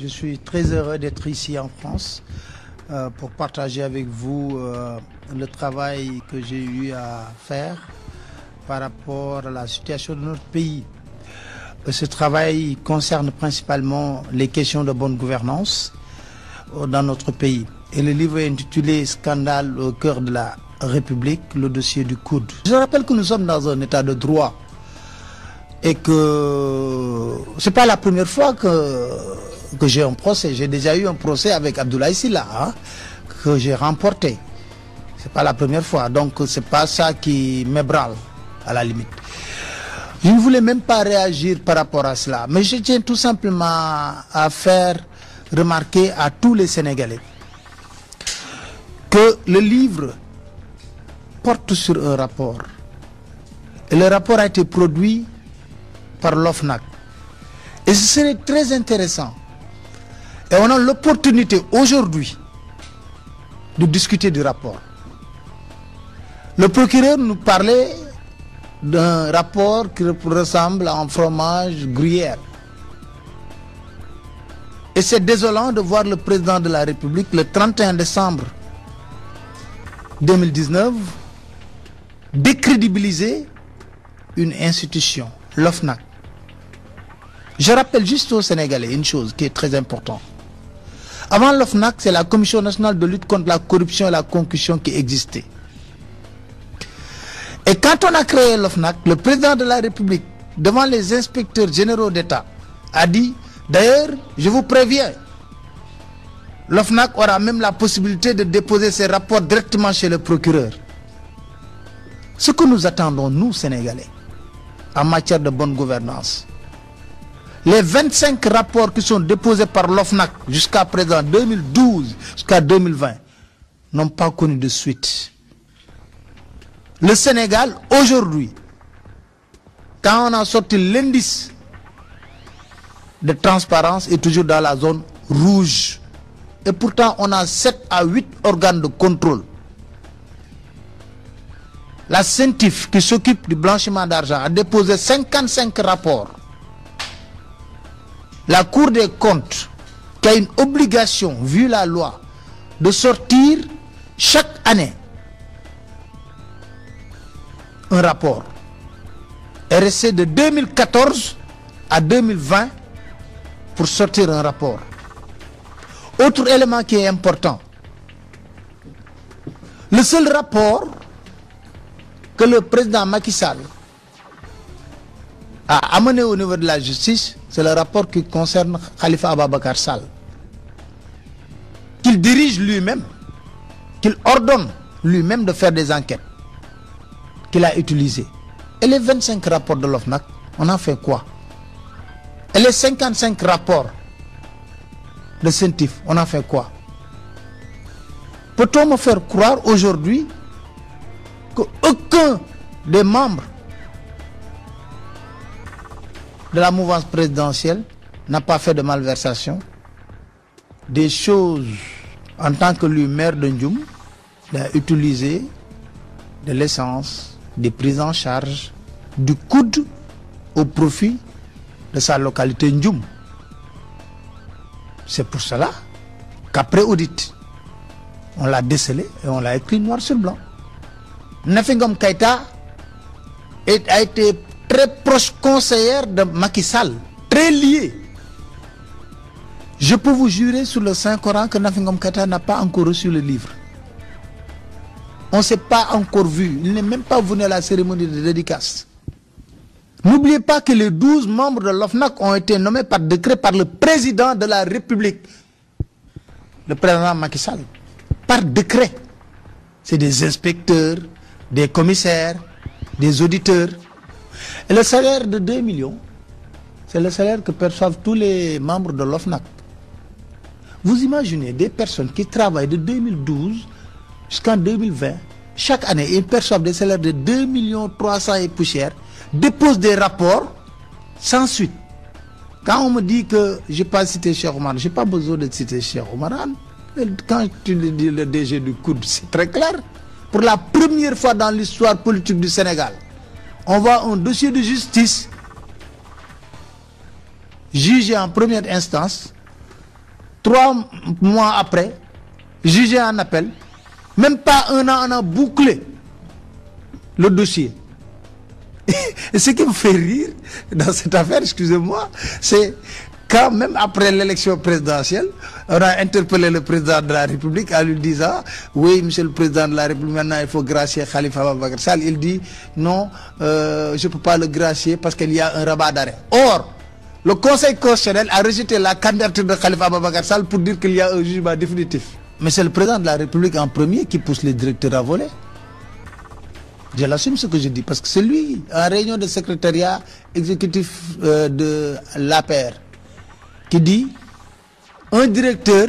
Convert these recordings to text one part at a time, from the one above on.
Je suis très heureux d'être ici en France pour partager avec vous le travail que j'ai eu à faire par rapport à la situation de notre pays. Ce travail concerne principalement les questions de bonne gouvernance dans notre pays. Et le livre est intitulé « Scandale au cœur de la République, le dossier du coude ». Je rappelle que nous sommes dans un état de droit et ce n'est pas la première fois que j'ai un procès. J'ai déjà eu un procès avec Abdoulaye Sylla que j'ai remporté. Ce n'est pas la première fois, donc ce n'est pas ça qui m'ébranle à la limite. Je ne voulais même pas réagir par rapport à cela, mais je tiens tout simplement à faire remarquer à tous les Sénégalais que le livre porte sur un rapport. Et le rapport a été produit par l'OFNAC. Et ce serait très intéressant. Et on a l'opportunité aujourd'hui de discuter du rapport. Le procureur nous parlait d'un rapport qui ressemble à un fromage gruyère. Et c'est désolant de voir le président de la République le 31 décembre 2019 décrédibiliser une institution, l'OFNAC. Je rappelle juste aux Sénégalais une chose qui est très importante. Avant l'OFNAC, c'est la Commission nationale de lutte contre la corruption et la concussion qui existait. Et quand on a créé l'OFNAC, le président de la République, devant les inspecteurs généraux d'État, a dit, d'ailleurs, je vous préviens, l'OFNAC aura même la possibilité de déposer ses rapports directement chez le procureur. Ce que nous attendons, nous, Sénégalais, en matière de bonne gouvernance, les 25 rapports qui sont déposés par l'OFNAC jusqu'à présent, 2012 jusqu'à 2020, n'ont pas connu de suite. Le Sénégal, aujourd'hui, quand on a sorti l'indice de transparence, est toujours dans la zone rouge. Et pourtant, on a 7 à 8 organes de contrôle. La CENTIF, qui s'occupe du blanchiment d'argent, a déposé 55 rapports. La Cour des comptes, qui a une obligation, vu la loi, de sortir chaque année un rapport, est resté de 2014 à 2020 pour sortir un rapport. Autre élément qui est important, le seul rapport que le président Macky Sall a amené au niveau de la justice, c'est le rapport qui concerne Khalifa Ababacar Sall, qu'il dirige lui-même, qu'il ordonne lui-même de faire des enquêtes, qu'il a utilisées. Et les 25 rapports de l'OFNAC, on en fait quoi? Et les 55 rapports de CENTIF, on en fait quoi? Peut-on me faire croire aujourd'hui qu'aucun des membres de la mouvance présidentielle n'a pas fait de malversation? Des choses, en tant que lui, maire de Ndioum, il a utilisé de l'essence, des prises en charge, du coude au profit de sa localité Ndioum. C'est pour cela qu'après audit, on l'a décelé et on l'a écrit noir sur blanc. Nafi Ngom Keïta a été très proche conseillère de Macky Sall, très lié. Je peux vous jurer sur le Saint-Coran que Nafi Ngom Keïta n'a pas encore reçu le livre. On ne s'est pas encore vu. Il n'est même pas venu à la cérémonie de dédicace. N'oubliez pas que les 12 membres de l'OFNAC ont été nommés par décret par le président de la République, le président Macky Sall. Par décret. C'est des inspecteurs, des commissaires, des auditeurs. Et le salaire de 2 millions, c'est le salaire que perçoivent tous les membres de l'OFNAC. Vous imaginez des personnes qui travaillent de 2012 jusqu'en 2020, chaque année, ils perçoivent des salaires de 2 300 000 et poussières, déposent des rapports sans suite. Quand on me dit que je n'ai pas cité Cheikh Oumar, je n'ai pas besoin de citer Cheikh Oumar. Quand tu dis le DG du coude, c'est très clair. Pour la première fois dans l'histoire politique du Sénégal, on voit un dossier de justice jugé en première instance 3 mois après, jugé en appel, même pas un an, on a bouclé le dossier. Et ce qui me fait rire dans cette affaire, excusez-moi, c'est quand même après l'élection présidentielle, on a interpellé le président de la République en lui disant « Oui, monsieur le président de la République, maintenant il faut gracier Khalifa Ababacar Sall ». Il dit « Non, je ne peux pas le gracier parce qu'il y a un rabat d'arrêt ». Or, le Conseil constitutionnel a rejeté la candidature de Khalifa Ababacar Sall pour dire qu'il y a un jugement définitif. Mais c'est le président de la République en premier qui pousse les directeurs à voler. Je l'assume ce que je dis, parce que c'est lui, en réunion de secrétariat exécutif de l'APR, qui dit un directeur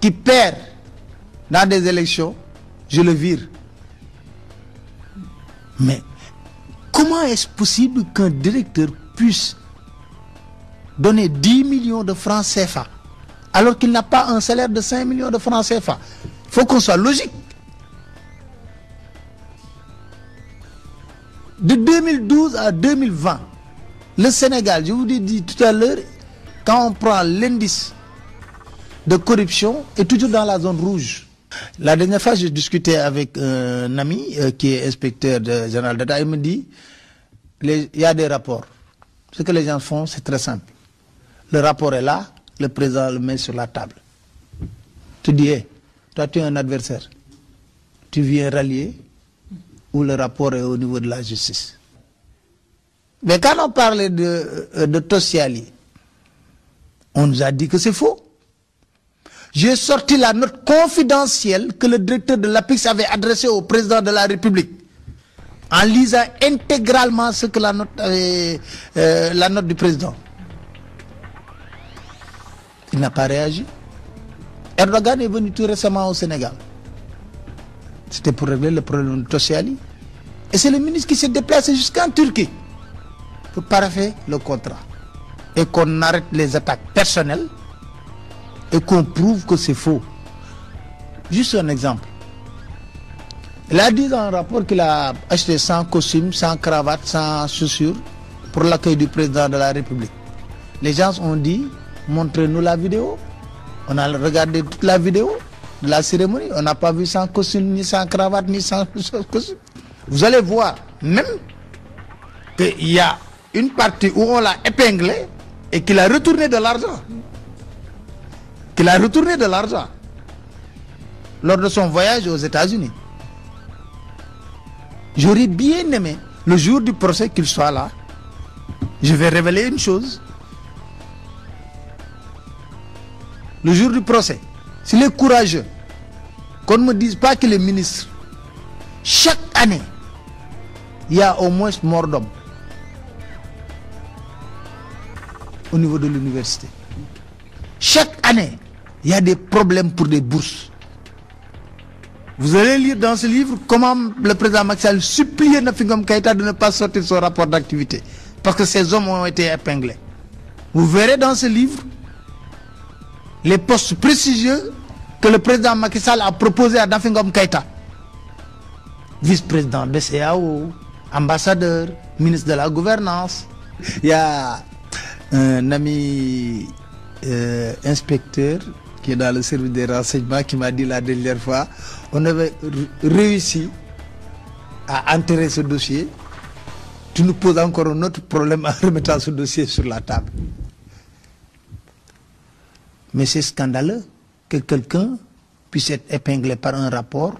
qui perd dans des élections, je le vire. Mais comment est-ce possible qu'un directeur puisse donner 10 millions de francs CFA alors qu'il n'a pas un salaire de 5 millions de francs CFA? Il faut qu'on soit logique. De 2012 à 2020, le Sénégal, je vous ai dit tout à l'heure, quand on prend l'indice de corruption, est toujours dans la zone rouge. La dernière fois, j'ai discuté avec un ami qui est inspecteur général d'État. Il me dit, il y a des rapports. Ce que les gens font, c'est très simple. Le rapport est là, le président le met sur la table. Tu dis, hey, toi tu es un adversaire. Tu viens rallier, où le rapport est au niveau de la justice. Mais quand on parlait de Tossiali, on nous a dit que c'est faux. J'ai sorti la note confidentielle que le directeur de l'APIX avait adressée au président de la République, en lisant intégralement ce que la note du président. Il n'a pas réagi. Erdogan est venu tout récemment au Sénégal. C'était pour régler le problème de Tossiali. Et c'est le ministre qui s'est déplacé jusqu'en Turquie pour paraffer le contrat. Et qu'on arrête les attaques personnelles et qu'on prouve que c'est faux. Juste un exemple. Il a dit dans un rapport qu'il a acheté 100 costumes, 100 cravates, 100 chaussures pour l'accueil du président de la République. Les gens ont dit, montrez-nous la vidéo. On a regardé toute la vidéo de la cérémonie. On n'a pas vu 100 costumes, ni 100 cravates, ni 100 costumes. Vous allez voir même qu'il y a une partie où on l'a épinglé et qu'il a retourné de l'argent. Qu'il a retourné de l'argent lors de son voyage aux États-Unis. J'aurais bien aimé, le jour du procès, qu'il soit là. Je vais révéler une chose. Le jour du procès, s'il est courageux, qu'on ne me dise pas qu'il est ministre, chaque année, il y a au moins mort d'homme au niveau de l'université. Chaque année, il y a des problèmes pour des bourses. Vous allez lire dans ce livre comment le président Macky Sall suppliait Nafi Ngom Keïta de ne pas sortir son rapport d'activité parce que ces hommes ont été épinglés. Vous verrez dans ce livre les postes prestigieux que le président Macky Sall a proposé à Nafi Ngom Keïta. Vice-président de CAO, ambassadeur, ministre de la gouvernance. Il y a un ami inspecteur qui est dans le service des renseignements qui m'a dit la dernière fois, on avait réussi à enterrer ce dossier. Tu nous poses encore un autre problème en remettant ce dossier sur la table. Mais c'est scandaleux que quelqu'un puisse être épinglé par un rapport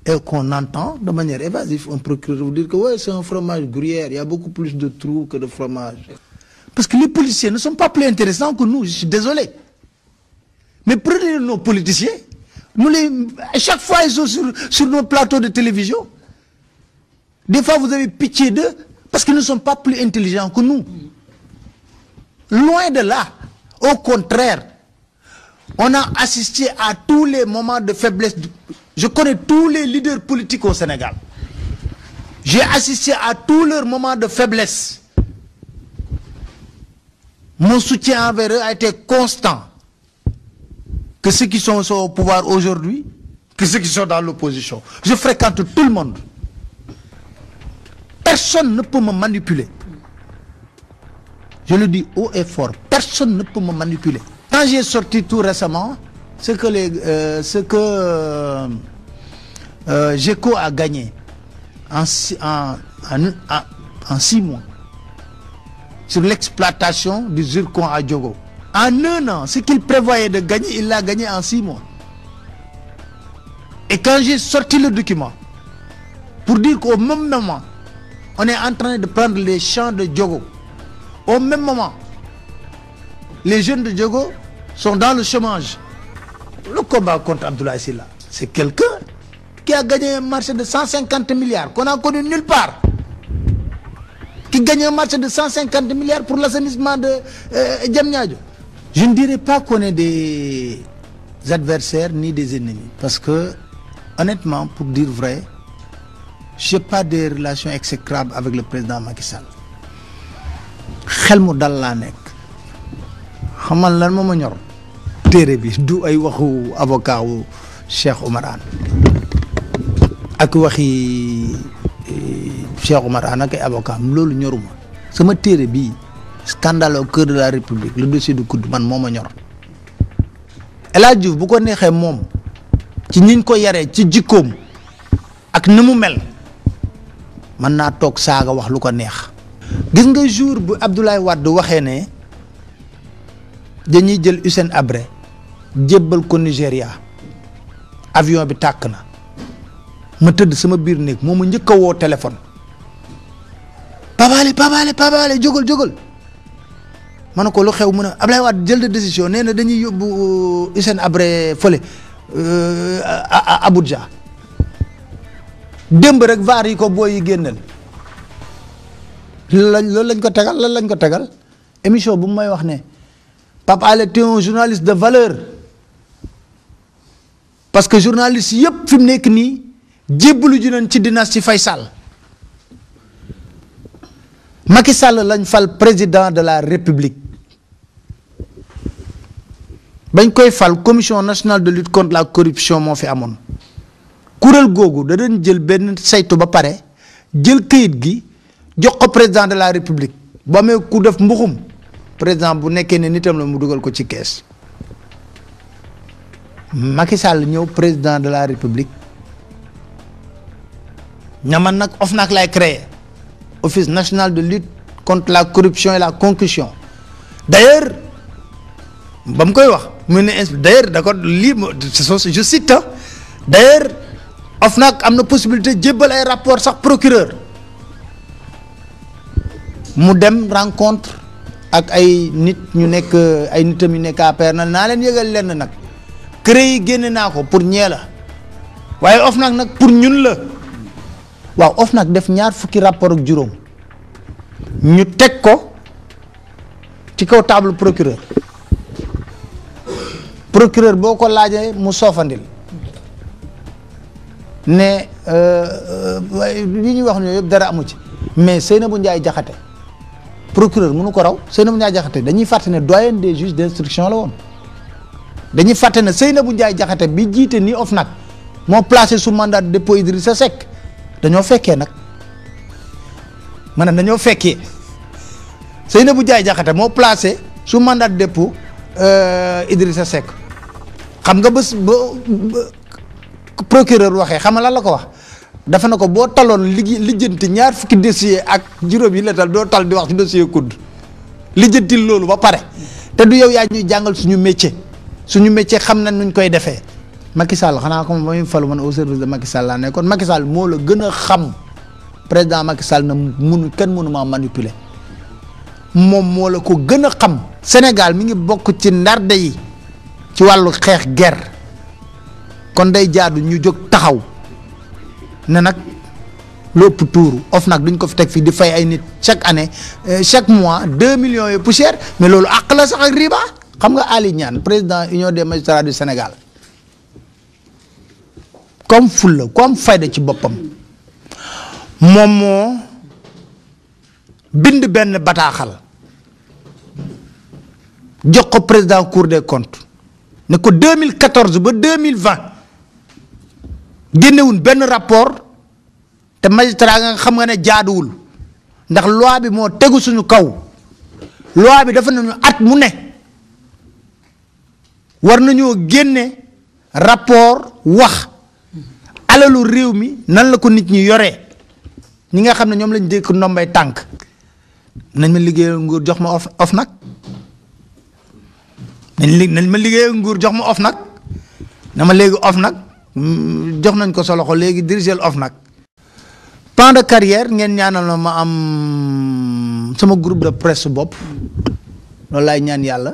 et qu'on entend de manière évasive un procureur vous dire que ouais, c'est un fromage gruyère, il y a beaucoup plus de trous que de fromage. Parce que les policiers ne sont pas plus intéressants que nous, je suis désolé. Mais prenez nos politiciens, à chaque fois ils sont sur nos plateaux de télévision. Des fois vous avez pitié d'eux parce qu'ils ne sont pas plus intelligents que nous. Loin de là, au contraire, on a assisté à tous les moments de faiblesse. Je connais tous les leaders politiques au Sénégal. J'ai assisté à tous leurs moments de faiblesse. Mon soutien envers eux a été constant. Que ceux qui sont au pouvoir aujourd'hui, que ceux qui sont dans l'opposition. Je fréquente tout le monde. Personne ne peut me manipuler. Je le dis haut et fort, personne ne peut me manipuler. Quand j'ai sorti tout récemment, ce que GECO a gagné en 6 mois sur l'exploitation du zircon à Diogo. En 1 an, ce qu'il prévoyait de gagner, il l'a gagné en 6 mois. Et quand j'ai sorti le document, pour dire qu'au même moment, on est en train de prendre les champs de Diogo. Au même moment, les jeunes de Diogo sont dans le chômage. Le combat contre Abdoulaye Sylla, c'est quelqu'un qui a gagné un marché de 150 milliards, qu'on n'a connu nulle part. Qui gagne un marché de 150 milliards pour l'assainissement de Diamniadio. Je ne dirais pas qu'on est des adversaires ni des ennemis. Parce que, honnêtement, pour dire vrai, je n'ai pas de relations exécrables avec le président Macky Sall. xel mu dal laa nekk xamal lan moo ma ñor téere bi du ay waxu avocat wu Cheikh Oumar Anne ak waxi Cheikh Oumar Anne ak ay avocat loolu ñoruma sama téere bi scandale au cœur de la République le dossier du COUD man moo ma ñor El Hadj Diouf bu ko neexee moom ci niñ ko yaree ci jikkoom ak ni mu mel mën naa toog saaga wax lu ko neex. gis nga jour bu Abdoulaye Wade waxee ne dañuy jël Hissène Habré jébbal ko Nigéria avion bi tàkk na ma tëdd sama biir néeg moo ma njëkk a woo téléphone Pabale jógal ma ne ko lu xew mu ne Abdoulaye Wade jël de décision nee na dañuy yóbbu Hissène Habré fële Abuja démb rek vaar yi ko booy yi génneel loolu lañ ko tegal lan lañ ko tegal émission bu may wax ne Pape Alé t'es un journaliste de valeur parce que journaliste yëpp fi mu nekk nii jébbalu ji nañ ci dynastie Faye Sall Macky Sall lañ fal président de la République bañ koy fal commission nationale de lutte contre la corruption moo fi amoon kuréel googu da doon jël benn saytu ba pare jël këyit gi jox ko président de la République bu amee ku def mbuxum président bu nekkee ne nitam la mu dugal ko ci kees Macky Sall ñëw président de la République ñaman nag OFNAC lay créé office national de lutte contre la corruption et la concussion d'ailleurs ba mu koy wax mu ne d'ailleurs d'accord lii je cite d'ailleurs OFNAC am na possibilité jébbal ay rapport sax procureur mu dem rencontre ak ay nit ñu nekk ay nitam yu nekk APR na naa leen yëgal lenn nag CREI yi génne naa ko pour ñee la waaye OFNAC nag pour ñun la waaw OFNAC def 20 rapport ak juróom ñu teg ko ci kaw table procureur boo ko laajee mu soofandil ne li ñuy wax ne yëpp dara amu ci mais Seynabou Ndiaye Diakhaté procureur mënu ko raw Seynabou Ndiaye Diakhaté dañuy fàtte ne doyen des juges d'instruction la woon dañuy fàtte ne Seynabou Ndiaye Diakhaté bi jiite ni OFNAC moo placé sous mandat de dépôt Idrissa Seck dañoo fekkee nag maanaam dañoo fekkee Seynabou Ndiaye Diakhaté moo placé sous mandat de dépôt Idrissa Seck xam nga bés ba procureur waxee xam nga lan la ko wax dafa na ko boo taloon lijjanti 20 dossier ak juróom yi la tal doo tal di wax ci dossier COUD lijjantil loolu ba pare te du yow yaa ñuy jàngal suñu métier xam nañ nuñ koy defee Macky Sall xanaa comme ba muy falu man au service de Macky Sall laa nekkoon Macky Sall moo la gën a xam président Macky Sall na kenn mënu maa manipuler moom moo la ko gën a xam Sénégal mi ngi bokk ci ndarde yi ci wàllu xeex guerre kon day jaadu ñu jóg taxaw ne nag lépp tuuru OFNAC duñ ko fi teg fii di fay ay nit chaque année chaque mois 2 millions et poussière mais loolu àq la sax ak riba xam nga Ali Niane président union des magistrats du Sénégal comme fulla comme fayda ci boppam moom moo bind benn bataaxal jox ko président Cour des comptes ne ko 2014 ba 2020 génnewuñ benn rapport te magistrat nga xam nga ne jaaduwul ndax loi bi moo tegu suñu kaw loi bi dafa nañu at mu ne war nañoo génne rapport wax alalu réew mi nan la ko nit ñi yoree ñi nga xam ne ñoom lañ dékk ndombay tànk nañ ma liggéeyal nguur jox ma of nag nañ ma liggéeyal nguur jox ma of nag na ma léegi of nag jox nañ ko sa loxo léegi diriger of nag plan de carrière ngeen ñaanal ma am sama groupe de presse bopp loolu laay ñaan yàlla